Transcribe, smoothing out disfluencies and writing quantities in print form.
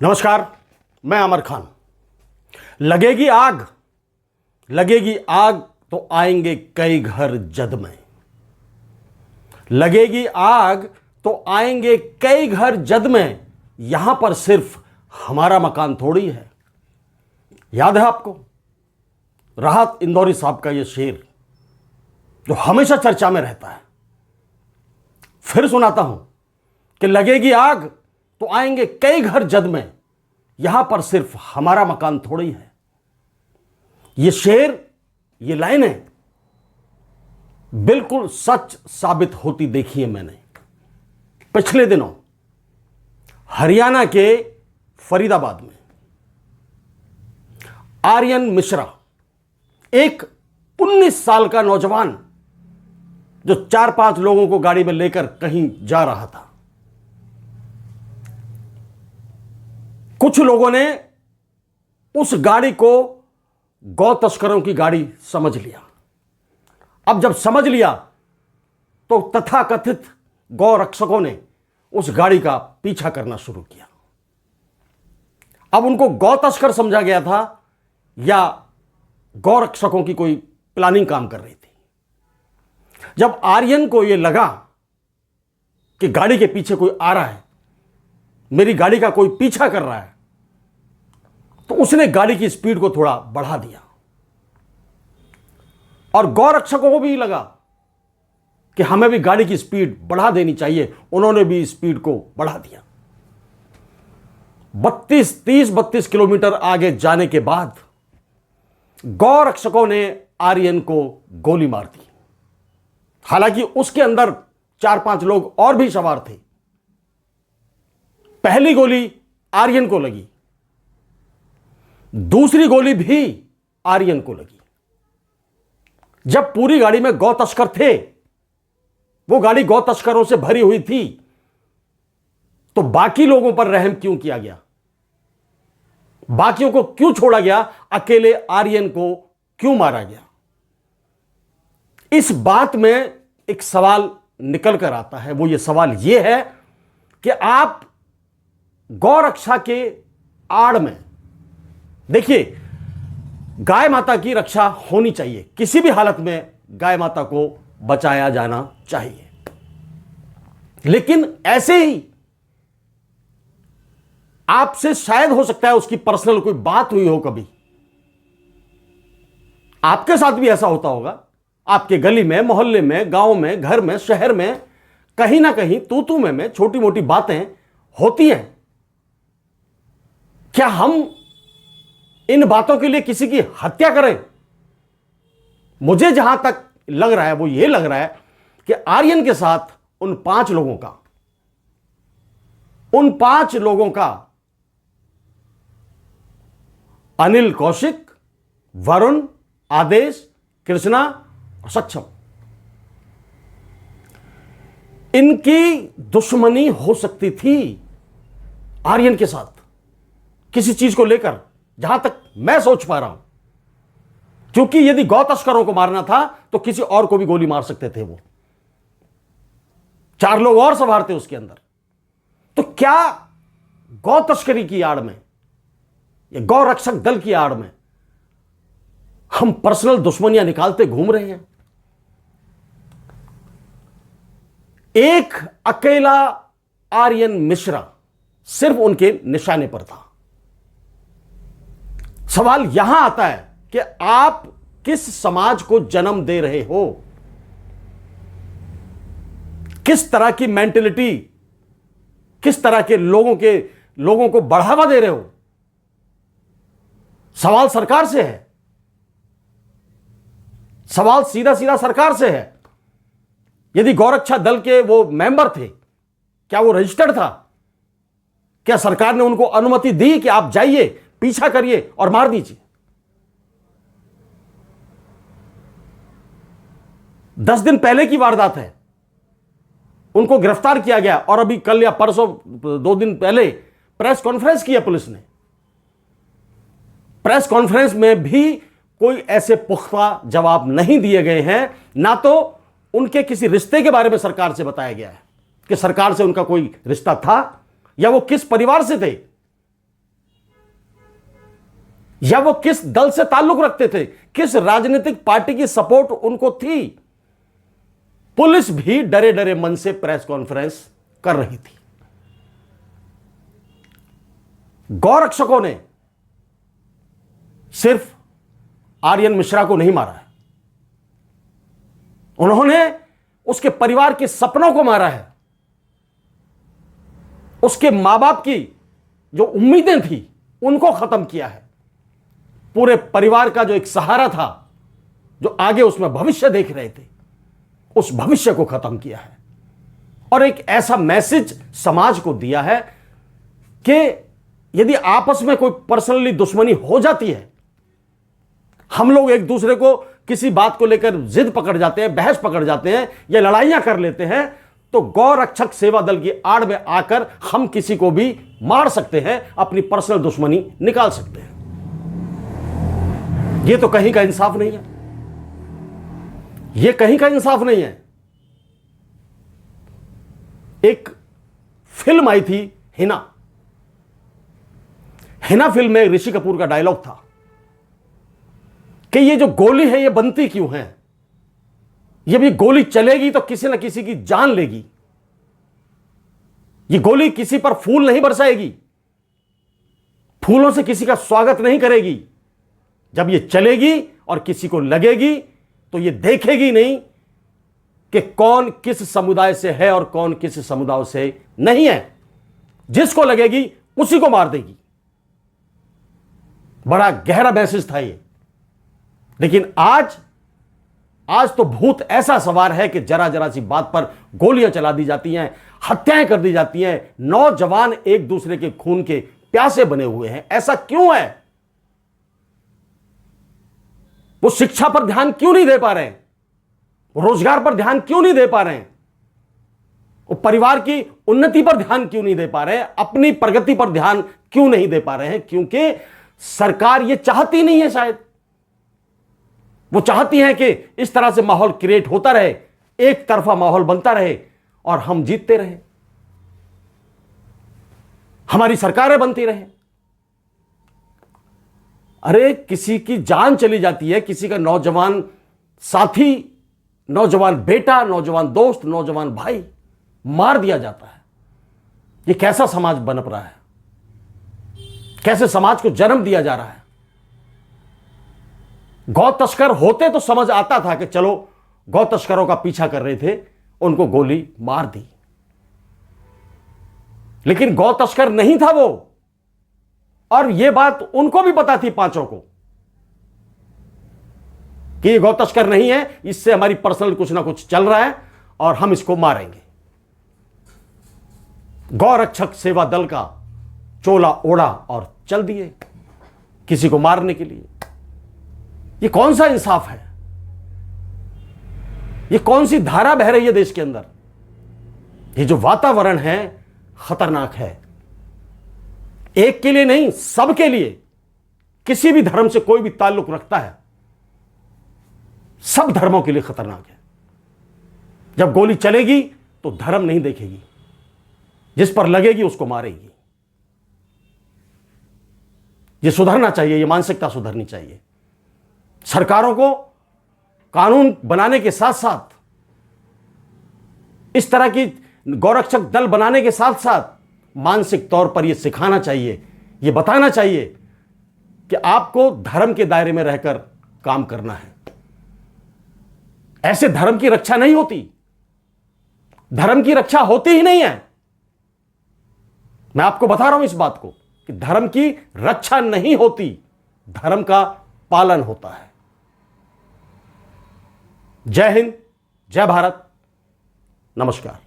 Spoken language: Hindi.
नमस्कार, मैं अमर खान। लगेगी आग, लगेगी आग तो आएंगे कई घर जद में। लगेगी आग तो आएंगे कई घर जद में। यहां पर सिर्फ हमारा मकान थोड़ी है। याद है आपको राहत इंदौरी साहब का यह शेर जो हमेशा चर्चा में रहता है। फिर सुनाता हूं कि लगेगी आग तो आएंगे कई घर जद में। यहां पर सिर्फ हमारा मकान थोड़ी है। यह शेर, यह लाइनें बिल्कुल सच साबित होती देखी है मैंने। पिछले दिनों हरियाणा के फरीदाबाद में आर्यन मिश्रा, एक 19 साल का नौजवान जो 4-5 लोगों को गाड़ी में लेकर कहीं जा रहा था। कुछ लोगों ने उस गाड़ी को गौ तस्करों की गाड़ी समझ लिया। अब जब समझ लिया तो तथाकथित गौ रक्षकों ने उस गाड़ी का पीछा करना शुरू किया। अब उनको गौ तस्कर समझा गया था या गौ रक्षकों की कोई प्लानिंग काम कर रही थी। जब आर्यन को यह लगा कि गाड़ी के पीछे कोई आ रहा है, मेरी गाड़ी का कोई पीछा कर रहा है, तो उसने गाड़ी की स्पीड को थोड़ा बढ़ा दिया। और गौ रक्षकों को भी लगा कि हमें भी गाड़ी की स्पीड बढ़ा देनी चाहिए। उन्होंने भी स्पीड को बढ़ा दिया। 32 किलोमीटर आगे जाने के बाद गौ रक्षकों ने आर्यन को गोली मार दी। हालांकि उसके अंदर 4-5 लोग और भी सवार थे। पहली गोली आर्यन को लगी, दूसरी गोली भी आर्यन को लगी। जब पूरी गाड़ी में गौ तस्कर थे, वो गाड़ी गौ तस्करों से भरी हुई थी, तो बाकी लोगों पर रहम क्यों किया गया? बाकियों को क्यों छोड़ा गया? अकेले आर्यन को क्यों मारा गया? इस बात में एक सवाल निकल कर आता है। वो ये सवाल ये है कि आप गौ रक्षा के आड़ में, देखिए, गाय माता की रक्षा होनी चाहिए। किसी भी हालत में गाय माता को बचाया जाना चाहिए। लेकिन ऐसे ही आपसे शायद हो सकता है उसकी पर्सनल कोई बात हुई हो, कभी आपके साथ भी ऐसा होता होगा। आपके गली में, मोहल्ले में, गांव में, घर में, शहर में, कहीं ना कहीं तू में छोटी मोटी बातें होती हैं। क्या हम इन बातों के लिए किसी की हत्या करें? मुझे जहां तक लग रहा है वो ये लग रहा है कि आर्यन के साथ उन 5 लोगों का अनिल कौशिक, वरुण, आदेश, कृष्णा और सक्षम, इनकी दुश्मनी हो सकती थी आर्यन के साथ किसी चीज को लेकर, जहां तक मैं सोच पा रहा हूं। क्योंकि यदि गौ तस्करों को मारना था तो किसी और को भी गोली मार सकते थे। वो 4 लोग और सवार थे उसके अंदर। तो क्या गौ तस्करी की आड़ में या गौ रक्षक दल की आड़ में हम पर्सनल दुश्मनियां निकालते घूम रहे हैं? एक अकेला आर्यन मिश्रा सिर्फ उनके निशाने पर था। सवाल यहां आता है कि आप किस समाज को जन्म दे रहे हो? किस तरह की मेंटेलिटी, किस तरह के लोगों को बढ़ावा दे रहे हो? सवाल सरकार से है। सवाल सीधा सीधा सरकार से है। यदि गौरक्षा दल के वो मेंबर थे, क्या वो रजिस्टर्ड था? क्या सरकार ने उनको अनुमति दी कि आप जाइए, पीछा करिए और मार दीजिए? 10 दिन पहले की वारदात है। उनको गिरफ्तार किया गया और अभी कल या परसों 2 दिन पहले प्रेस कॉन्फ्रेंस की है पुलिस ने। प्रेस कॉन्फ्रेंस में भी कोई ऐसे पुख्ता जवाब नहीं दिए गए हैं, ना तो उनके किसी रिश्ते के बारे में सरकार से बताया गया है कि सरकार से उनका कोई रिश्ता था या वो किस परिवार से थे। या वो किस दल से ताल्लुक रखते थे, किस राजनीतिक पार्टी की सपोर्ट उनको थी। पुलिस भी डरे डरे मन से प्रेस कॉन्फ्रेंस कर रही थी। गौरक्षकों ने सिर्फ आर्यन मिश्रा को नहीं मारा है, उन्होंने उसके परिवार के सपनों को मारा है। उसके मां बाप की जो उम्मीदें थी उनको खत्म किया है। पूरे परिवार का जो एक सहारा था, जो आगे उसमें भविष्य देख रहे थे, उस भविष्य को खत्म किया है। और एक ऐसा मैसेज समाज को दिया है कि यदि आपस में कोई पर्सनली दुश्मनी हो जाती है, हम लोग एक दूसरे को किसी बात को लेकर जिद पकड़ जाते हैं, बहस पकड़ जाते हैं या लड़ाइयां कर लेते हैं, तो गौरक्षक सेवा दल की आड़ में आकर हम किसी को भी मार सकते हैं, अपनी पर्सनल दुश्मनी निकाल सकते हैं। यह तो कहीं का इंसाफ नहीं है, यह कहीं का इंसाफ नहीं है। एक फिल्म आई थी हिना। हिना फिल्म में ऋषि कपूर का डायलॉग था कि ये जो गोली है ये बनती क्यों है, ये भी गोली चलेगी तो किसी ना किसी की जान लेगी। ये गोली किसी पर फूल नहीं बरसाएगी, फूलों से किसी का स्वागत नहीं करेगी। जब ये चलेगी और किसी को लगेगी तो ये देखेगी नहीं कि कौन किस समुदाय से है और कौन किस समुदाय से नहीं है। जिसको लगेगी उसी को मार देगी। बड़ा गहरा मैसेज था ये। लेकिन आज तो भूत ऐसा सवार है कि जरा जरा सी बात पर गोलियां चला दी जाती हैं, हत्याएं कर दी जाती हैं। नौजवान एक दूसरे के खून के प्यासे बने हुए हैं। ऐसा क्यों है? वो शिक्षा पर ध्यान क्यों नहीं दे पा रहे हैं? रोजगार पर ध्यान क्यों नहीं दे पा रहे हैं? वो परिवार की उन्नति पर ध्यान क्यों नहीं दे पा रहे हैं? अपनी प्रगति पर ध्यान क्यों नहीं दे पा रहे हैं? क्योंकि सरकार ये चाहती नहीं है। शायद वो चाहती है कि इस तरह से माहौल क्रिएट होता रहे, एक तरफा माहौल बनता रहे और हम जीतते रहे, हमारी सरकारें बनती रहे। अरे किसी की जान चली जाती है, किसी का नौजवान साथी, नौजवान बेटा, नौजवान दोस्त, नौजवान भाई मार दिया जाता है। ये कैसा समाज बनप रहा है? कैसे समाज को जन्म दिया जा रहा है? गौ तस्कर होते तो समझ आता था कि चलो गौ तस्करों का पीछा कर रहे थे, उनको गोली मार दी। लेकिन गौ तस्कर नहीं था वो, और यह बात उनको भी पता थी, पांचों को, कि ये गौ तस्कर नहीं है, इससे हमारी पर्सनल कुछ ना कुछ चल रहा है और हम इसको मारेंगे। गौरक्षक सेवा दल का चोला ओढ़ा और चल दिए किसी को मारने के लिए। ये कौन सा इंसाफ है? ये कौन सी धारा बह रही है देश के अंदर? ये जो वातावरण है खतरनाक है। एक के लिए नहीं, सबके लिए। किसी भी धर्म से कोई भी ताल्लुक रखता है, सब धर्मों के लिए खतरनाक है। जब गोली चलेगी तो धर्म नहीं देखेगी, जिस पर लगेगी उसको मारेगी। ये सुधरना चाहिए, ये मानसिकता सुधरनी चाहिए। सरकारों को कानून बनाने के साथ साथ, इस तरह की गौरक्षक दल बनाने के साथ साथ मानसिक तौर पर यह सिखाना चाहिए, यह बताना चाहिए कि आपको धर्म के दायरे में रहकर काम करना है। ऐसे धर्म की रक्षा नहीं होती, धर्म की रक्षा होती ही नहीं है। मैं आपको बता रहा हूं इस बात को कि धर्म की रक्षा नहीं होती, धर्म का पालन होता है। जय हिंद, जय भारत, नमस्कार।